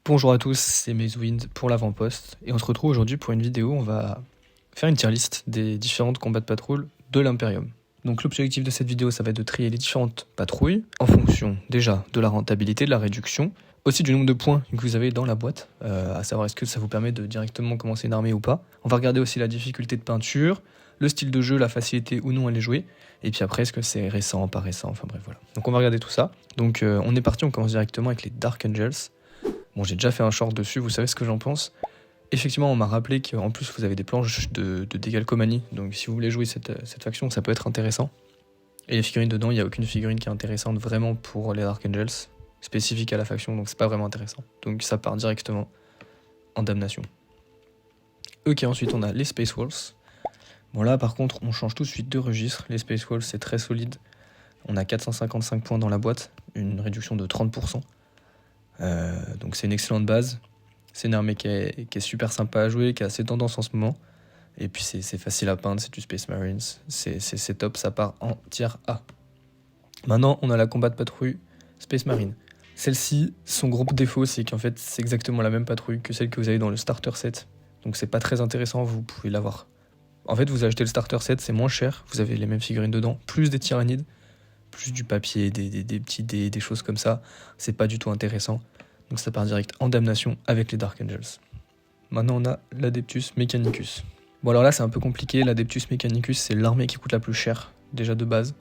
Bonjour à tous, c'est Mazewind pour l'avant-poste et on se retrouve aujourd'hui pour une vidéo où on va faire une tier list des différentes combats de patrouille de l'Imperium. Donc l'objectif de cette vidéo, ça va être de trier les différentes patrouilles en fonction déjà de la rentabilité, de la réduction, aussi du nombre de points que vous avez dans la boîte, à savoir est-ce que ça vous permet de directement commencer une armée ou pas. On va regarder aussi la difficulté de peinture, le style de jeu, la facilité ou non à les jouer, et puis après est-ce que c'est récent, pas récent, enfin bref voilà. Donc on va regarder tout ça. Donc on est parti, on commence directement avec les Dark Angels. Bon, j'ai déjà fait un short dessus, vous savez ce que j'en pense. Effectivement, on m'a rappelé qu'en plus vous avez des planches de décalcomanie, donc si vous voulez jouer cette faction, ça peut être intéressant. Et les figurines dedans, il n'y a aucune figurine qui est intéressante vraiment pour les Dark Angels, spécifique à la faction, donc c'est pas vraiment intéressant. Donc ça part directement en damnation. Ok, ensuite on a les Space Wolves. Bon là par contre, on change tout de suite de registre. Les Space Wolves, c'est très solide. On a 455 points dans la boîte, une réduction de 30%. Donc c'est une excellente base. C'est une armée qui est super sympa à jouer, qui a assez tendance en ce moment. Et puis c'est facile à peindre, c'est du Space Marines. C'est top, ça part en tier A. Maintenant, on a la combat de patrouille Space Marine. Celle-ci, son gros défaut, c'est qu'en fait, c'est exactement la même patrouille que celle que vous avez dans le starter set. Donc c'est pas très intéressant, vous pouvez l'avoir. En fait, vous achetez le starter set, c'est moins cher, vous avez les mêmes figurines dedans, plus des tyrannides, plus du papier, des petits dés, des choses comme ça. C'est pas du tout intéressant. Donc ça part direct en damnation avec les Dark Angels. Maintenant on a l'Adeptus Mechanicus. Bon alors là c'est un peu compliqué, l'Adeptus Mechanicus c'est l'armée qui coûte la plus chère, déjà de base.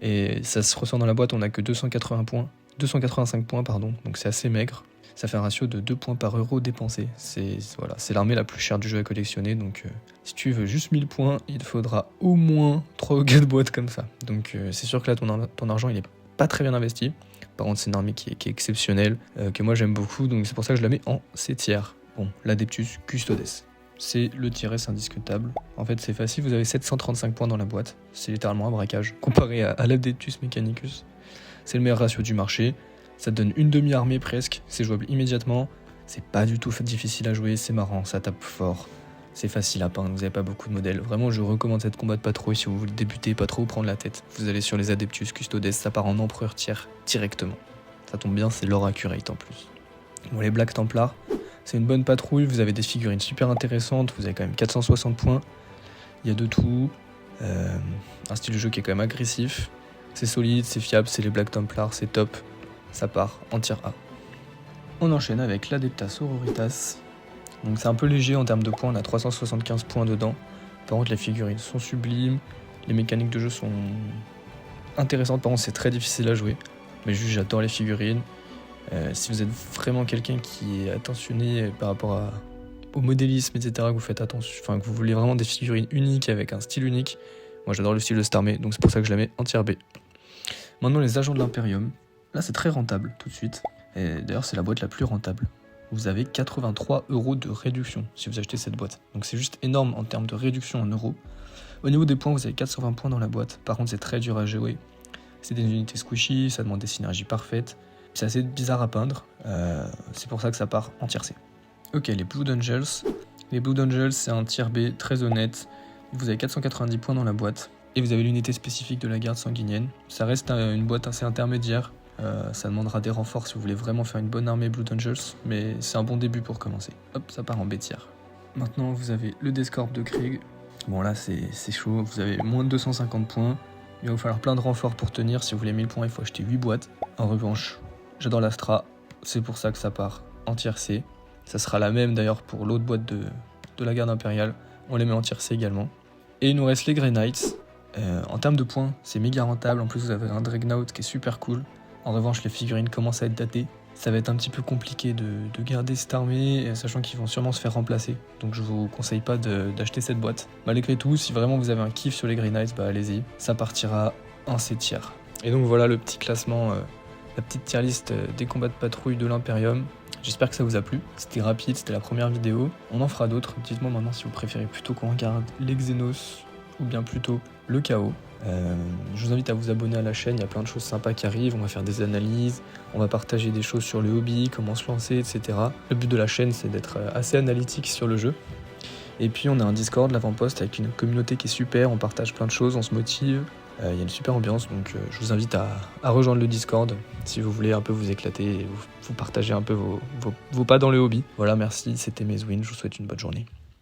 Et ça se ressent dans la boîte, on a que 285 points, donc c'est assez maigre. Ça fait un ratio de 2 points par euro dépensé. C'est l'armée la plus chère du jeu à collectionner, donc si tu veux juste 1000 points, il faudra au moins 3 ou 4 boîtes comme ça. Donc c'est sûr que là ton argent il est pas très bien investi. Par contre, c'est une armée qui est exceptionnelle, que moi j'aime beaucoup, donc c'est pour ça que je la mets en C tiers. Bon, l'Adeptus Custodes. C'est le tier S indiscutable. En fait, c'est facile, vous avez 735 points dans la boîte. C'est littéralement un braquage. Comparé à l'Adeptus Mechanicus, c'est le meilleur ratio du marché. Ça te donne une demi-armée presque, c'est jouable immédiatement. C'est pas du tout difficile à jouer, c'est marrant, ça tape fort. C'est facile à peindre, vous n'avez pas beaucoup de modèles. Vraiment, je recommande cette combat de patrouille si vous voulez débuter, pas trop vous prendre la tête. Vous allez sur les Adeptus Custodes, ça part en empereur tiers directement. Ça tombe bien, c'est l'or accurate en plus. Bon, les Black Templars, c'est une bonne patrouille, vous avez des figurines super intéressantes, vous avez quand même 460 points. Il y a de tout. Un style de jeu qui est quand même agressif. C'est solide, c'est fiable, c'est les Black Templars, c'est top. Ça part en tier A. On enchaîne avec l'Adeptas Sororitas. Donc c'est un peu léger en termes de points, on a 375 points dedans. Par contre les figurines sont sublimes, les mécaniques de jeu sont intéressantes, par contre c'est très difficile à jouer. Mais juste j'adore les figurines. Si vous êtes vraiment quelqu'un qui est attentionné par rapport au modélisme, etc., que vous faites attention, enfin que vous voulez vraiment des figurines uniques avec un style unique, moi j'adore le style de cette armée, donc c'est pour ça que je la mets en tier B. Maintenant les agents de l'Imperium, là c'est très rentable tout de suite. Et d'ailleurs c'est la boîte la plus rentable. Vous avez 83 € de réduction si vous achetez cette boîte. Donc c'est juste énorme en termes de réduction en euros. Au niveau des points, vous avez 420 points dans la boîte. Par contre, c'est très dur à jouer. C'est des unités squishy, ça demande des synergies parfaites. C'est assez bizarre à peindre. C'est pour ça que ça part en tier C. Ok, les Blood Angels. Les Blood Angels, c'est un tier B très honnête. Vous avez 490 points dans la boîte. Et vous avez l'unité spécifique de la garde sanguinienne. Ça reste une boîte assez intermédiaire. Ça demandera des renforts si vous voulez vraiment faire une bonne armée Blood Angels, mais c'est un bon début pour commencer. Hop, ça part en B tier. Maintenant, vous avez le Descorp de Krieg. Bon là, c'est chaud, vous avez moins de 250 points. Il va vous falloir plein de renforts pour tenir. Si vous voulez 1000 points, il faut acheter 8 boîtes. En revanche, j'adore l'Astra, c'est pour ça que ça part en tier C. Ça sera la même d'ailleurs pour l'autre boîte de la garde impériale. On les met en tier C également. Et il nous reste les Grey Knights. En termes de points, c'est méga rentable. En plus, vous avez un Dreadnought qui est super cool. En revanche, les figurines commencent à être datées. Ça va être un petit peu compliqué de garder cette armée, sachant qu'ils vont sûrement se faire remplacer. Donc je vous conseille pas d'acheter cette boîte. Malgré tout, si vraiment vous avez un kiff sur les Grey Knights, bah allez-y. Ça partira en C tier. Et donc voilà le petit classement, la petite tier list des combats de patrouille de l'Imperium. J'espère que ça vous a plu. C'était rapide, c'était la première vidéo. On en fera d'autres. Dites-moi maintenant si vous préférez plutôt qu'on regarde les Xenos ou bien plutôt le Chaos. Je vous invite à vous abonner à la chaîne, il y a plein de choses sympas qui arrivent, on va faire des analyses, on va partager des choses sur le hobby, comment se lancer, etc. Le but de la chaîne, c'est d'être assez analytique sur le jeu. Et puis on a un Discord, l'avant-poste, avec une communauté qui est super, on partage plein de choses, on se motive, Il y a une super ambiance, donc je vous invite à rejoindre le Discord si vous voulez un peu vous éclater et vous partager un peu vos pas dans le hobby. Voilà, merci, c'était Mezwin, je vous souhaite une bonne journée.